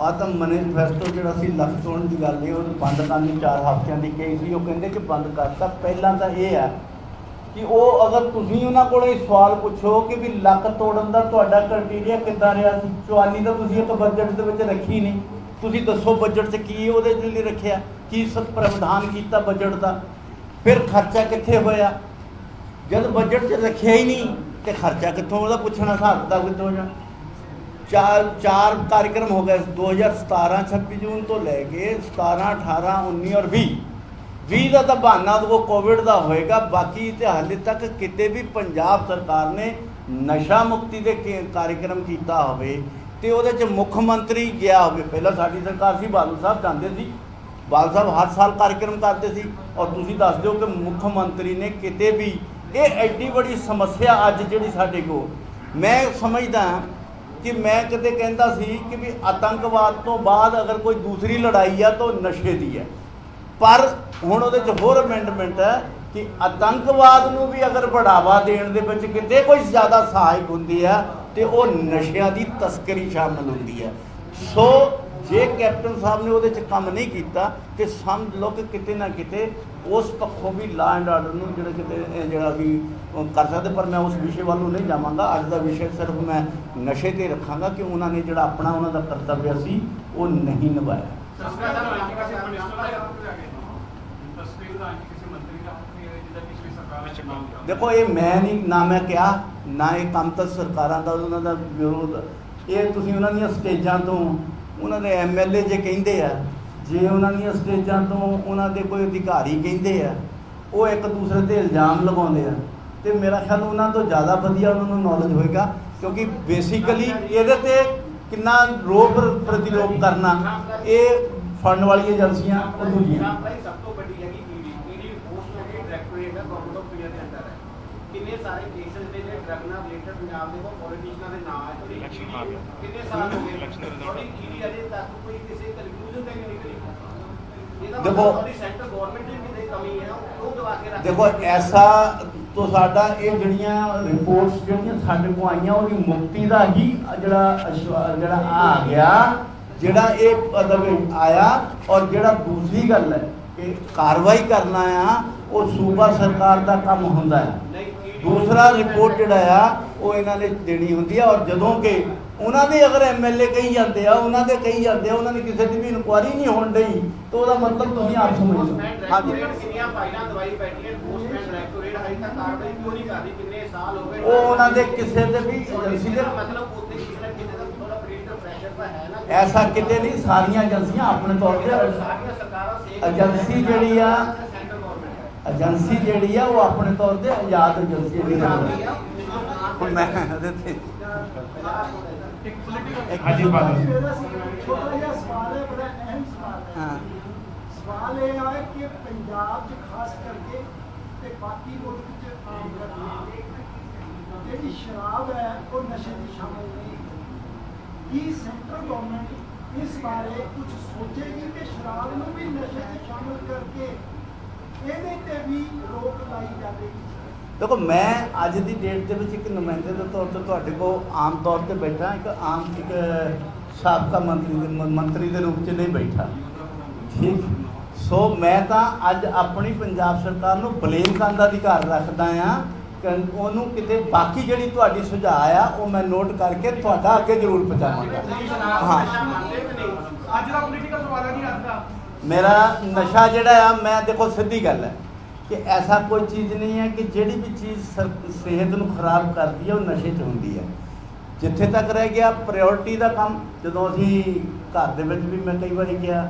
ਆਤਮ ਮੈਨੀਫੈਸਟੋ ਜਿਹੜਾ ਸੀ ਲੱਕ ਤੋੜਨ ਦੀ ਗੱਲ ਨਹੀਂ, ਉਹ ਬੰਦ ਕਰਨ ਦੀ 4 ਹਫ਼ਤਿਆਂ ਦੀ ਕਹੀ ਸੀ, ਉਹ ਕਹਿੰਦੇ ਕਿ ਬੰਦ ਕਰਤਾ। ਪਹਿਲਾਂ ਤਾਂ ਇਹ ਹੈ ਕਿ ਉਹ ਅਗਰ ਤੁਸੀਂ ਉਹਨਾਂ ਕੋਲੋਂ ਇਹ ਸਵਾਲ ਪੁੱਛੋ ਕਿ ਵੀ ਲੱਕ ਤੋੜਨ ਦਾ ਤੁਹਾਡਾ ਕ੍ਰਾਈਟੇਰੀਆ ਕਿੱਦਾਂ ਰਿਹਾ ਸੀ, ਚੁਆਨੀ ਤਾਂ ਤੁਸੀਂ ਇੱਕ ਬਜਟ ਦੇ ਵਿੱਚ ਰੱਖੀ ਨਹੀਂ, ਤੁਸੀਂ ਦੱਸੋ ਬਜਟ 'ਚ ਕੀ ਉਹਦੇ ਲਈ ਰੱਖਿਆ, ਕੀ ਪ੍ਰਾਵਧਾਨ ਕੀਤਾ ਬਜਟ ਦਾ, ਫਿਰ ਖਰਚਾ ਕਿੱਥੇ ਹੋਇਆ। ਜਦ ਬਜਟ 'ਚ ਰੱਖਿਆ ਹੀ ਨਹੀਂ ਤੇ ਖਰਚਾ ਕਿੱਥੋਂ, ਉਹਦਾ ਪੁੱਛਣਾ ਹਿਸਾਬ ਦਾ ਕਿੱਥੋਂ ਜਾ। ਚਾਰ कार्यक्रम हो गए 2017 26 ਜੂਨ ਤੋਂ ਲੈ ਕੇ 17 18 19 ਔਰ 20 ਦਾ ਤਾਂ ਬਹਾਨਾ ਉਹ ਕੋਵਿਡ ਦਾ ਹੋਏਗਾ, ਬਾਕੀ ਤੇ ਹਾਲੇ ਤੱਕ ਕਿਤੇ ਵੀ ਪੰਜਾਬ ਸਰਕਾਰ ਨੇ ਨਸ਼ਾ ਮੁਕਤੀ ਦੇ कार्यक्रम ਕੀਤਾ ਹੋਵੇ ਤੇ ਉਹਦੇ 'ਚ ਮੁੱਖ ਮੰਤਰੀ ਗਿਆ ਹੋਵੇ। ਪਹਿਲਾਂ ਸਾਡੀ ਸਰਕਾਰ ਸੀ, ਬਾਦਲ ਸਾਹਿਬ ਜਾਂਦੇ ਸੀ, ਬਾਦਲ ਸਾਹਿਬ ਹਰ ਸਾਲ कार्यक्रम ਕਰਦੇ ਸੀ, ਔਰ ਤੁਸੀਂ ਦੱਸ ਦਿਓ ਕਿ ਮੁੱਖ ਮੰਤਰੀ ਨੇ ਕਿਤੇ ਵੀ ਇਹ ਐਡੀ ਬੜੀ ਸਮੱਸਿਆ ਅੱਜ ਜਿਹੜੀ ਸਾਡੇ ਕੋਲ, ਮੈਂ ਸਮਝਦਾ ਕਿ ਮੈਂ ਕਦੇ ਕਹਿੰਦਾ ਸੀ ਕਿ ਵੀ ਆਤੰਕਵਾਦ ਤੋਂ ਬਾਅਦ ਅਗਰ ਕੋਈ ਦੂਸਰੀ ਲੜਾਈ ਆ ਤਾਂ ਨਸ਼ੇ ਦੀ ਹੈ, ਪਰ ਹੁਣ ਉਹਦੇ 'ਚ ਹੋਰ ਅਮੈਂਡਮੈਂਟ ਹੈ ਕਿ ਆਤੰਕਵਾਦ ਨੂੰ ਵੀ ਅਗਰ ਬੜਾਵਾ ਦੇਣ ਦੇ ਵਿੱਚ ਕਿਤੇ ਕੋਈ ਜ਼ਿਆਦਾ ਸਹਾਇਕ ਹੁੰਦੀ ਹੈ ਤੇ ਉਹ ਨਸ਼ਿਆਂ ਦੀ ਤਸਕਰੀ ਸ਼ਾਮਲ ਹੁੰਦੀ ਹੈ। ਸੋ ਜੇ ਕੈਪਟਨ ਸਾਹਿਬ ਨੇ ਉਹਦੇ 'ਚ ਕੰਮ ਨਹੀਂ ਕੀਤਾ ਤੇ ਸਮਝ ਲਓ ਕਿ ਕਿਤੇ ਨਾ ਕਿਤੇ ਉਸ ਪੱਖੋਂ ਵੀ ਲਾ ਐਂਡ ਆਰਡਰ ਨੂੰ ਜਿਹੜਾ ਵੀ ਕਰ ਸਕਦੇ। ਪਰ ਮੈਂ ਉਸ ਵਿਸ਼ੇ ਵੱਲ ਨੂੰ ਨਹੀਂ ਜਾਵਾਂਗਾ, ਅੱਜ ਦਾ ਵਿਸ਼ੇ ਸਿਰਫ ਮੈਂ ਨਸ਼ੇ 'ਤੇ ਰੱਖਾਂਗਾ ਕਿ ਉਹਨਾਂ ਨੇ ਜਿਹੜਾ ਆਪਣਾ ਉਹਨਾਂ ਦਾ ਕਰਤੱਵ ਸੀ ਉਹ ਨਹੀਂ ਨਿਭਾਇਆ। ਦੇਖੋ ਇਹ ਮੈਂ ਨਹੀਂ, ਨਾ ਮੈਂ ਕਿਹਾ, ਨਾ ਇਹ ਕੰਮ ਤਾਂ ਸਰਕਾਰਾਂ ਦਾ ਉਹਨਾਂ ਦਾ ਵਿਰੋਧ, ਇਹ ਤੁਸੀਂ ਉਹਨਾਂ ਦੀਆਂ ਸਟੇਜਾਂ ਤੋਂ ਉਹਨਾਂ ਦੇ MLA ਜੇ ਕਹਿੰਦੇ ਆ, ਜੇ ਉਹਨਾਂ ਦੀਆਂ ਸਟੇਜਾਂ ਤੋਂ ਉਹਨਾਂ ਦੇ ਕੋਈ ਅਧਿਕਾਰੀ ਕਹਿੰਦੇ ਆ, ਉਹ ਇੱਕ ਦੂਸਰੇ 'ਤੇ ਇਲਜ਼ਾਮ ਲਗਾਉਂਦੇ ਆ, ਤੇ ਮੇਰਾ ਖਿਆਲ ਉਹਨਾਂ ਤੋਂ ਜ਼ਿਆਦਾ ਵਧੀਆ ਉਹਨਾਂ ਨੂੰ ਨੌਲੇਜ ਹੋਏਗਾ, ਕਿਉਂਕਿ ਬੇਸਿਕਲੀ ਇਹਦੇ 'ਤੇ ਕਿੰਨਾ ਰੋਕ ਪ੍ਰਤੀਰੋਧ ਕਰਨਾ ਇਹ ਫੜਨ ਵਾਲੀ ਏਜੰਸੀਆਂ ਉਹ ਦੂਜੀਆਂ। ਸਭ ਤੋਂ ਵੱਡੀ ਹੈਗੀ ਈਡੀ ਪੋਸਟ ਹੋ ਗਈ directorate the government of India ਦੇ ਅੰਦਰ ਹੈ। ਕਿੰਨੇ ਸਾਰੇ ਕੇਸਸ ਦੇ ਜਿਹੜੇ ਡਰਗ ਨਾਲ ਰਿਲੇਟਡ ਪੰਜਾਬ ਦੇ ਕੋਲ ਪੋਲੀਟੀਸ਼ੀਅਨਾਂ ਦੇ ਨਾਂ ਹੈ, ਕਿੰਨੇ ਸਾਲ ਹੋ ਗਏ ਥੋੜੀ ਈਡੀ ਅਜੇ ਤੱਕ ਕੋਈ ਕਿਸੇ ਕਨਕਲੂਜਨ ਤੇ ਨਹੀਂ ਨਿਕਲੀ। ਦੇਖੋ ਸੈਂਟਰ ਗਵਰਨਮੈਂਟ ਦੀ ਵੀ ਕਮੀ ਹੈ, ਉਹ ਦਵਾ ਕੇ ਰੱਖ। ਦੇਖੋ ਐਸਾ तो साडा ये जड़ियाँ रिपोर्ट्स जड़ियाँ साडे को आईयां उहदी मुक्ति दा ही जड़ा आ गया जड़ा ये मतलब आया। और जड़ा दूसरी गल है कि कार्रवाई करना आ वो सूबा सरकार दा काम हुंदा है। दूसरा रिपोर्ट जड़ा आ वो इन्हां ने देनी हुंदी है। और जदों के उन्होंने अगर MLA कही जाते हैं उन्होंने कही जाते हैं उन्होंने किसी की भी इंक्वायरी नहीं होने दी तो वह मतलब तुम आप समझ लो। हाँ जी वो उन्होंने किसी से भी एजेंसी ऐसा कितने नहीं सारिया एजेंसियां अपने तौर पर एजेंसी जी एजेंसी जी वो अपने तौर पर आजाद एजेंसी मैं सवाल यह है कि पंजाब खास करके ते बाकी मुल्क जी शराब है वो नशे में शामिल नहीं। कि सेंट्रल गवर्नमेंट इस बारे कुछ सोचेगी कि शराब में भी नशे में शामिल करके ये भी रोक लाई जाएगी। देखो मैं अज की डेट के एक नुमाइंदे के तौर पर तुहाडे को आम तौर पर बैठा एक आम एक साबका मंत्री के रूप में नहीं बैठा ठीक। सो मैं तो अज अपनी पंजाब सरकार को बलेम करने का अधिकार रखता हाँ कि उन्होंने कितने बाकी जी तुहाडी सुझाव आ वो मैं नोट करके तुहाडा अगे जरूर पहुँचावांगा। हाँ मेरा नशा जिहड़ा आ मैं देखो सीधी गल है कि ऐसा कोई चीज़ नहीं है कि जिहड़ी भी चीज़ सेहत को खराब करती है वो नशे च होंदी है। ਜਿੱਥੇ ਤੱਕ ਰਹਿ ਗਿਆ ਪ੍ਰਾਇੋਰਟੀ ਦਾ ਕੰਮ, ਜਦੋਂ ਅਸੀਂ ਘਰ ਦੇ ਵਿੱਚ ਵੀ ਮੈਂ ਕਈ ਵਾਰੀ ਕਿਹਾ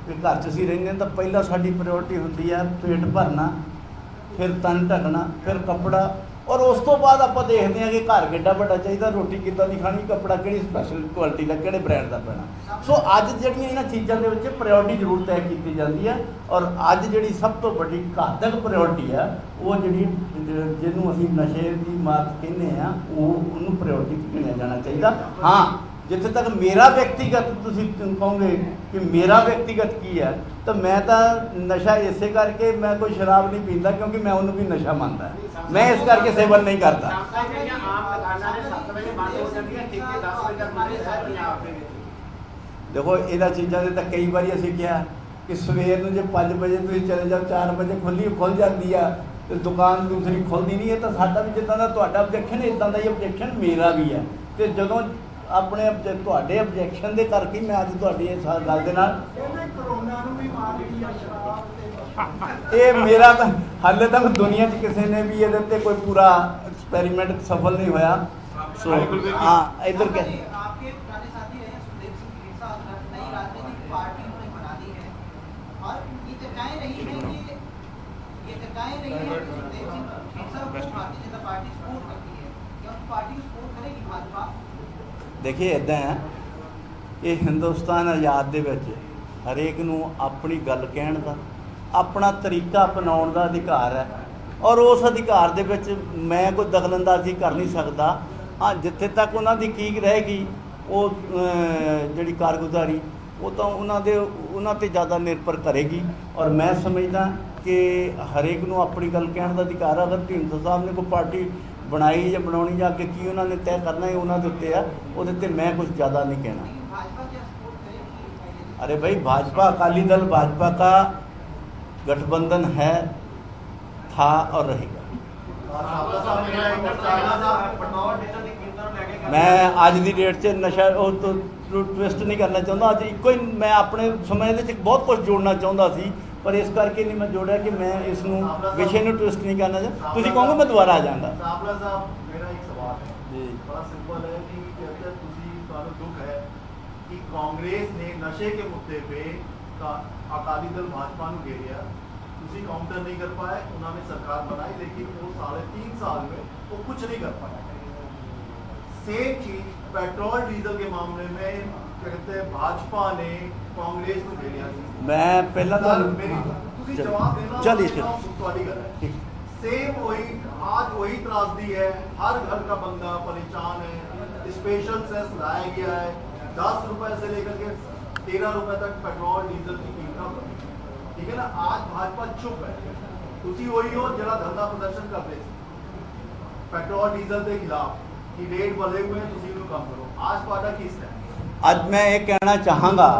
ਕਿ ਘਰ 'ਚ ਅਸੀਂ ਰਹਿੰਦੇ ਹਾਂ ਤਾਂ ਪਹਿਲਾਂ ਸਾਡੀ ਪ੍ਰਾਇੋਰਟੀ ਹੁੰਦੀ ਹੈ ਪੇਟ ਭਰਨਾ, ਫਿਰ ਤਨ ਢਕਣਾ, ਫਿਰ ਕੱਪੜਾ, ਔਰ ਉਸ ਤੋਂ ਬਾਅਦ ਆਪਾਂ ਦੇਖਦੇ ਹਾਂ ਕਿ ਘਰ ਕਿੱਡਾ ਵੱਡਾ ਚਾਹੀਦਾ, ਰੋਟੀ ਕਿੱਦਾਂ ਦੀ ਖਾਣੀ, ਕੱਪੜਾ ਕਿਹੜੀ ਸਪੈਸ਼ਲ ਕੁਆਲਿਟੀ ਦਾ, ਕਿਹੜੇ ਬ੍ਰਾਂਡ ਦਾ ਪੈਣਾ। ਸੋ ਅੱਜ ਜਿਹੜੀਆਂ ਇਹਨਾਂ ਚੀਜ਼ਾਂ ਦੇ ਵਿੱਚ ਪ੍ਰਾਇੋਰਟੀ ਜ਼ਰੂਰ ਤੈਅ ਕੀਤੀ ਜਾਂਦੀ ਹੈ, ਔਰ ਅੱਜ ਜਿਹੜੀ ਸਭ ਤੋਂ ਵੱਡੀ ਘਾਤਕ ਪ੍ਰਾਇੋਰਟੀ ਆ ਉਹ ਜਿਹੜੀ ਜਿਹਨੂੰ ਅਸੀਂ ਨਸ਼ੇ ਦੀ ਮਾਤ ਕਹਿੰਦੇ ਆ, ਉਹਨੂੰ ਪ੍ਰਾਇੋਰਟੀ ਗਿਣਿਆ ਜਾਣਾ ਚਾਹੀਦਾ। ਹਾਂ, ਜਿੱਥੇ ਤੱਕ ਮੇਰਾ ਵਿਅਕਤੀਗਤ ਤੁਸੀਂ ਕਹੋਗੇ ਕਿ ਮੇਰਾ ਵਿਅਕਤੀਗਤ ਕੀ ਹੈ, ਤਾਂ ਮੈਂ ਤਾਂ ਨਸ਼ਾ ਇਸੇ ਕਰਕੇ ਮੈਂ ਕੋਈ ਸ਼ਰਾਬ ਨਹੀਂ ਪੀਂਦਾ ਕਿਉਂਕਿ ਮੈਂ ਉਹਨੂੰ ਵੀ ਨਸ਼ਾ ਮੰਨਦਾ, ਮੈਂ ਇਸ ਕਰਕੇ ਸੇਵਨ ਨਹੀਂ ਕਰਦਾ। ਜਿਹੜੀਆਂ ਆਮ ਦੁਕਾਨਾਂ ਨੇ 7 ਵਜੇ ਬੰਦ ਹੋ ਜਾਂਦੀਆਂ, ਠੇਕੇ 10 ਵਜੇ ਤੱਕ ਮਿਲਦੇ ਸਾਰੇ ਪੰਜਾਬ ਦੇ ਵਿੱਚ। ਦੇਖੋ ਇਹਨਾਂ ਚੀਜ਼ਾਂ ਦੇ ਤਾਂ ਕਈ ਵਾਰੀ ਅਸੀਂ ਕਿਹਾ ਕਿ ਸਵੇਰ ਨੂੰ ਜੇ 5 ਵਜੇ ਤੁਸੀਂ ਚਲੇ ਜਾਓ, 4 ਵਜੇ ਖੁੱਲ ਜਾਂਦੀ ਆ ਤੇ ਦੁਕਾਨ ਦੂਸਰੀ ਖੁੱਲਦੀ ਨਹੀਂ ਹੈ। ਤਾਂ ਸਾਡਾ ਵੀ ਜਿੱਦਾਂ ਦਾ ਤੁਹਾਡਾ ਆਬਜੈਕਸ਼ਨ ਇੱਦਾਂ ਦਾ ਹੀ ਆਬਜੈਕਸ਼ਨ ਮੇਰਾ ਵੀ ਹੈ। ਤੇ ਜਦੋਂ ਆਪਣੇ ਤੁਹਾਡੇ ਆਬਜੈਕਸ਼ਨ ਦੇ ਕਰਕੇ ਮੈਂ ਅੱਜ ਤੁਹਾਡੀ ਇਸ ਗੱਲ ਦੇ ਨਾਲ ਕਹਿੰਦੇ ਕਰੋਨਾ ਨੂੰ ਵੀ ਮਾਰ ਦਿੱਤੀ ਆ ਸ਼ਰਾਬ ਤੇ ਇਹ ਮੇਰਾ ਤਾਂ ਹਾਲੇ ਤੱਕ ਦੁਨੀਆ 'ਚ ਕਿਸੇ ਨੇ ਵੀ ਇਹਦੇ ਉੱਤੇ ਕੋਈ ਪੂਰਾ ਐਕਸਪੈਰੀਮੈਂਟ ਸਫਲ ਨਹੀਂ ਹੋਇਆ। ਸੋ ਹਾਂ, ਇੱਧਰ क्या आपके पुराने साथी रहे हैं सुखदेव सिंह ढींडसा, नई राजनीतिक पार्टी उन्होंने बना दी है और ये चर्चाएं रही हैं कि सुखदेव सिंह ढींडसा को भारतीय जनता पार्टी सपोर्ट करती है, क्या उस पार्टी को सपोर्ट करेगी भाजपा? देखिए इदां है, ये हिंदुस्तान आज़ाद दे विच हरेक नूं अपनी गल कहण दा अपना तरीका अपनाउण दा अधिकार है, और उस अधिकार दे विच मैं कोई दखलअंदाजी कर नहीं सकता। हाँ, जिथे तक उन्हां दी की रहेगी वो जिहड़ी कारगुजारी वो तो उन्हां ते ज़्यादा निर्भर करेगी। और मैं समझदा कि हरेक नूं अपनी गल कहण दा अधिकार है। अगर ढींडसा साहब ने कोई पार्टी बनाई या बनानी या अगे की उन्होंने तय करना है, उन्होंने उत्ते आ, उहदे ते मैं कुछ ज़्यादा नहीं कहना। भाजपा क्या सपोर्ट करेगी? अरे भाई, भाजपा अकाली दल भाजपा का गठबंधन है, था और रहेगा। मैं आज की डेट से नशा तो ट्विस्ट नहीं करना चाहता। अज एक ही मैं अपने समय दे बहुत कुछ जोड़ना चाहता सी, पर इस करके नहीं मैं जोड़िया कि मैं इस विषय में ट्विस्ट नहीं करना चाहता। तुम कहोगे मैं दोबारा आ जाऊँगा। ਸਾਬਲਾ ਸਾਹਿਬ, ਮੇਰਾ ਇੱਕ ਸਵਾਲ ਹੈ जी, बड़ा सिंपल है कि कहते ਤੁਸੀਂ ਤੁਹਾਨੂੰ दुख है कि कांग्रेस ने नशे के मुद्दे पे अकाली दल भाजपा ਨੂੰ घेरिया, ਤੁਸੀਂ काउंटर नहीं कर पाए, उन्होंने सरकार बनाई लेकिन वो 3.5 साल में वो कुछ नहीं कर पाए। सेम चीज पेट्रोल डीजल के मामले में कहते हैं भाजपा ने कांग्रेस को घेरिया। मैं पहला तो ਤੁਸੀਂ ਜਵਾਬ ਦੇਣਾ चलिए ਤੁਹਾਡੀ ਗੱਲ ਹੈ। ठीक। सेम वही आज वही त्रासदी है, हर घर का बंदा परेशान है। स्पेशल सेस लाया गया है, 10 रुपए से लेकर के 13 रुपए तक पेट्रोल डीजल की कीमत बढ़ी, ठीक है ना। आज भाजपा चुप है, तुसी वही हो जरा धरना प्रदर्शन करते पेट्रोल डीजल के खिलाफ कि रेट बढ़े हुए हैं, तुसी उन्हें कम करो। आज ਤੁਹਾਡਾ ਕੀ ਹੈ? ਅੱਜ मैं ये कहना चाहांगा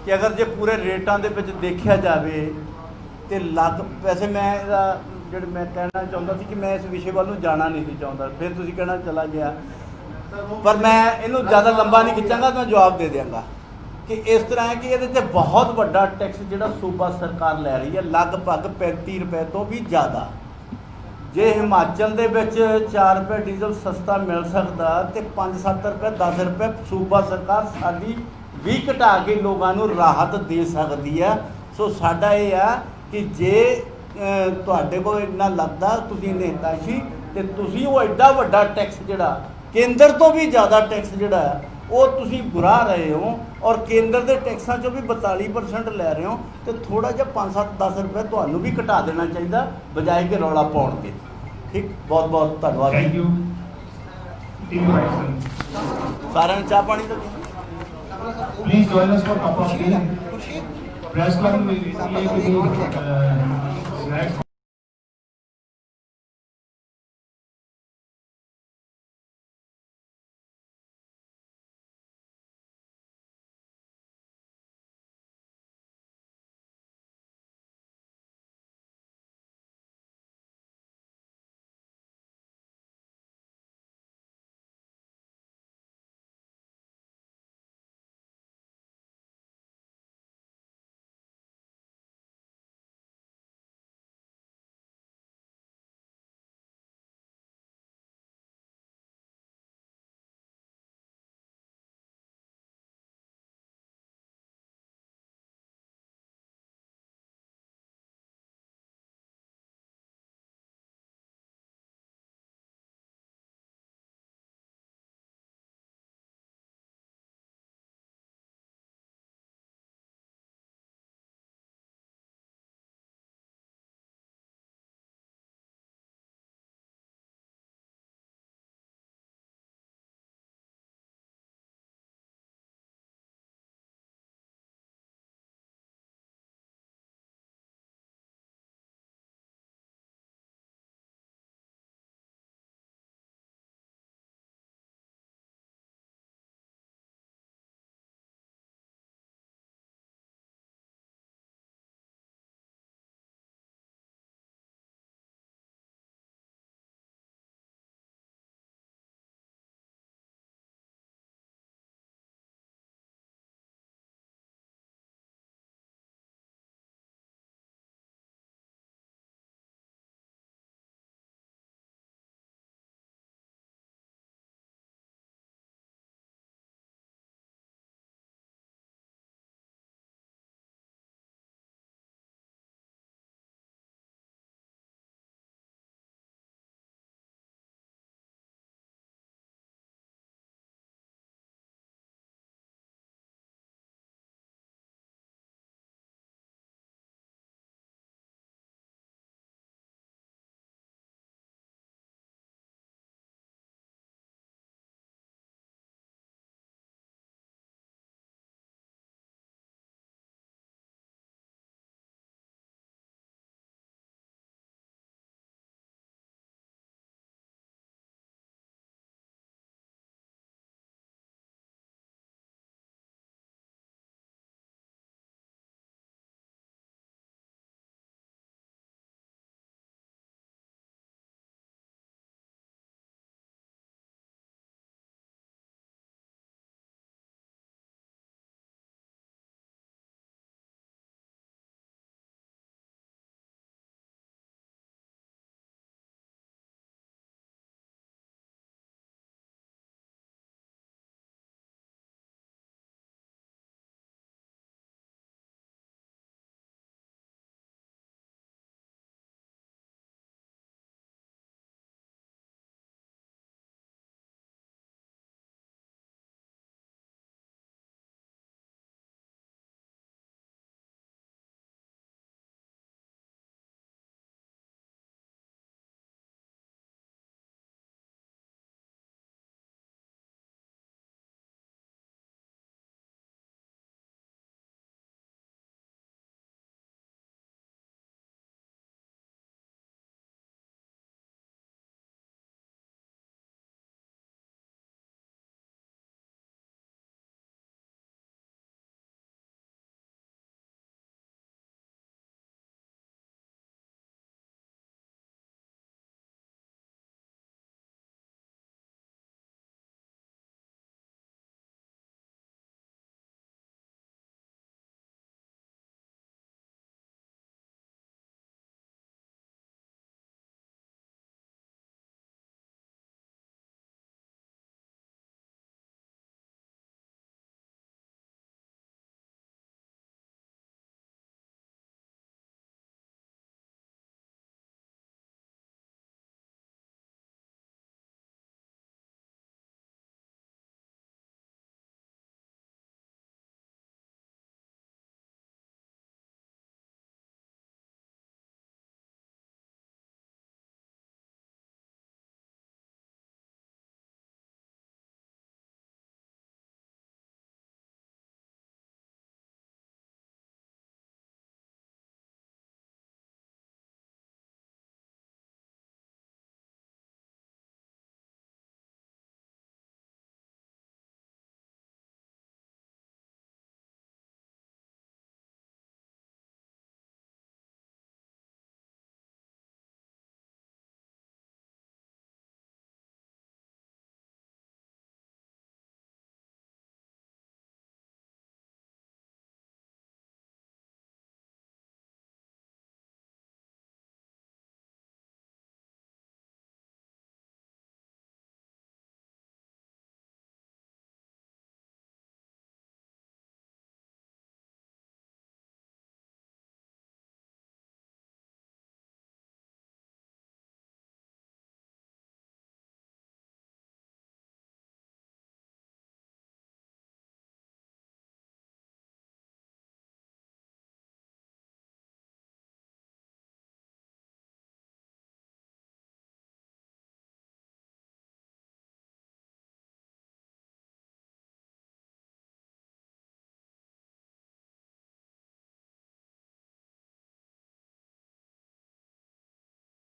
कि अगर जो पूरे रेटां दे विच देखा जाए तो लग वैसे मैं ਜਿਹੜਾ मैं कहना चाहता ਸੀ कि मैं इस विषय वाल ਨੂੰ जाना नहीं ਸੀ चाहता, फिर ਤੁਸੀਂ कहना चला गया, पर मैं ਇਹਨੂੰ ज़्यादा लंबा नहीं खिंचांगा, तो मैं जवाब दे देंगा कि इस तरह है कि ये बहुत बड़ा टैक्स जो सूबा सरकार लै रही है, लगभग 35 रुपए तो भी ज़्यादा। जे हिमाचल दे विच 4 रुपए डीजल सस्ता मिल सकता तो 5-7 रुपए 10 रुपए सूबा सरकार साडी भी घटा के लोगों को राहत दे सकती है। सो साडा ये है कि जे तुहाडे कोल इन्ना लगदा तुसीं नेताशी ते तुसीं वो एड्डा वड्डा टैक्स जिहड़ा केंद्र तो भी ज़्यादा टैक्स जिहड़ा है वो तुसीं बुरा रहे हो, और केंद्र के टैक्सां चों भी 42% लै रहे हो, तो थोड़ा जिहा 5-7-10 रुपए तुहानूं भी घटा देना चाहिए बजाय कि रौला पाउण के। ठीक, बहुत बहुत धन्यवाद। थैंक यू टीवी वाइस सारिਆਂ ਨੂੰ ਚਾਹ पानी तो please join us for cup of T. Press club में ये स्नैक्स